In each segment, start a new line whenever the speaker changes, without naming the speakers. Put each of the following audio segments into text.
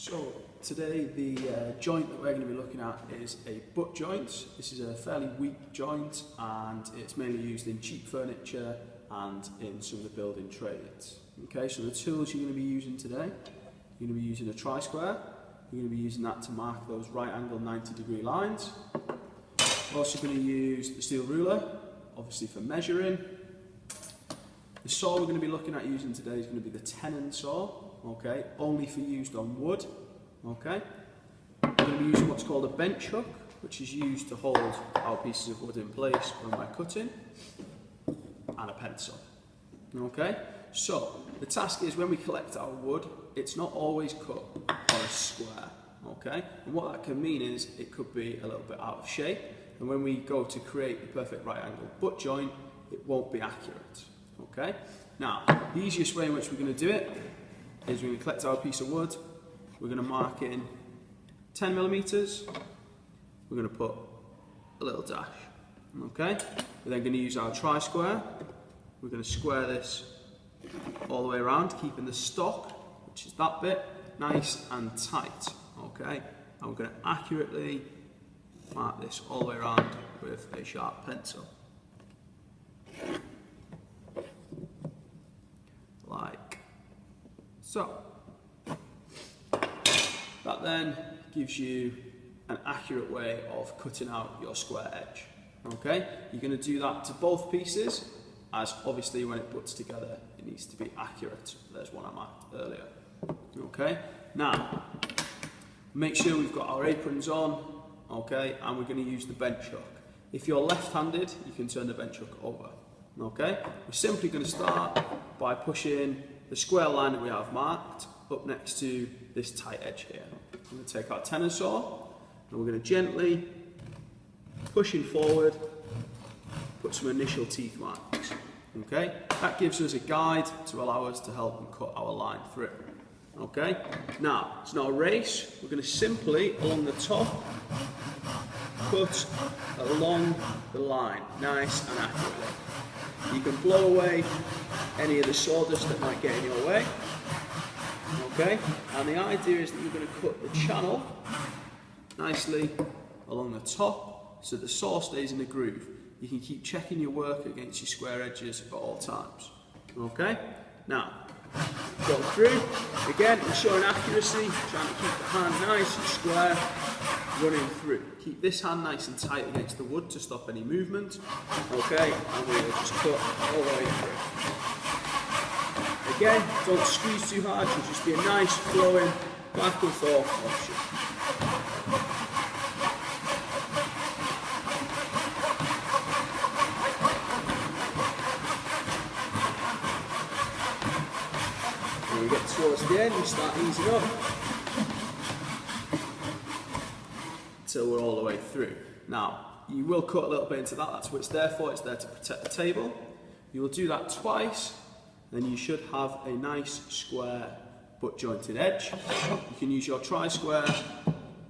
So today the joint that we're going to be looking at is a butt joint. This is a fairly weak joint and it's mainly used in cheap furniture and in some of the building trades. Okay, so the tools you're going to be using today, you're going to be using a tri-square. You're going to be using that to mark those right angle 90-degree lines. We're also going to use the steel ruler, obviously for measuring. The saw we're going to be looking at using today is going to be the tenon saw, okay, only for used on wood, okay. We're going to be using what's called a bench hook, which is used to hold our pieces of wood in place when we're cutting, and a pencil, okay. So the task is when we collect our wood, it's not always cut on a square, okay, and what that can mean is it could be a little bit out of shape, and when we go to create the perfect right angle butt joint, it won't be accurate. Okay, now the easiest way in which we're going to do it is we're going to collect our piece of wood, we're going to mark in 10mm, we're going to put a little dash, okay, we're then going to use our tri-square, we're going to square this all the way around, keeping the stock, which is that bit, nice and tight, okay, and we're going to accurately mark this all the way around with a sharp pencil. Like so. That then gives you an accurate way of cutting out your square edge. Okay, you're going to do that to both pieces, as obviously when it butts together it needs to be accurate. There's one I marked earlier. Okay, now make sure we've got our aprons on, okay, and we're going to use the bench hook. If you're left-handed, you can turn the bench hook over. Okay, we're simply going to start by pushing the square line that we have marked up next to this tight edge here. We're going to take our tenon saw and we're going to gently, pushing forward, put some initial teeth marks. Okay, that gives us a guide to allow us to help and cut our line through. Okay, now it's not a race, we're going to simply, along the top, cut along the line, nice and accurately. You can blow away any of the sawdust that might get in your way, okay, and the idea is that you're going to cut the channel nicely along the top so the saw stays in the groove. You can keep checking your work against your square edges at all times, okay. Now go through, again ensuring accuracy, trying to keep the hand nice and square, running through. Keep this hand nice and tight against the wood to stop any movement, okay, and we will just cut all the way through. Again, don't squeeze too hard, it should just be a nice flowing back and forth motion. When we get towards the end, we start easing up until we're all the way through. Now, you will cut a little bit into that, that's what it's there for, it's there to protect the table. You will do that twice, then you should have a nice square butt jointed edge. You can use your tri-square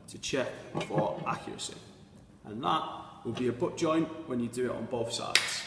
to check for accuracy. And that will be a butt joint when you do it on both sides.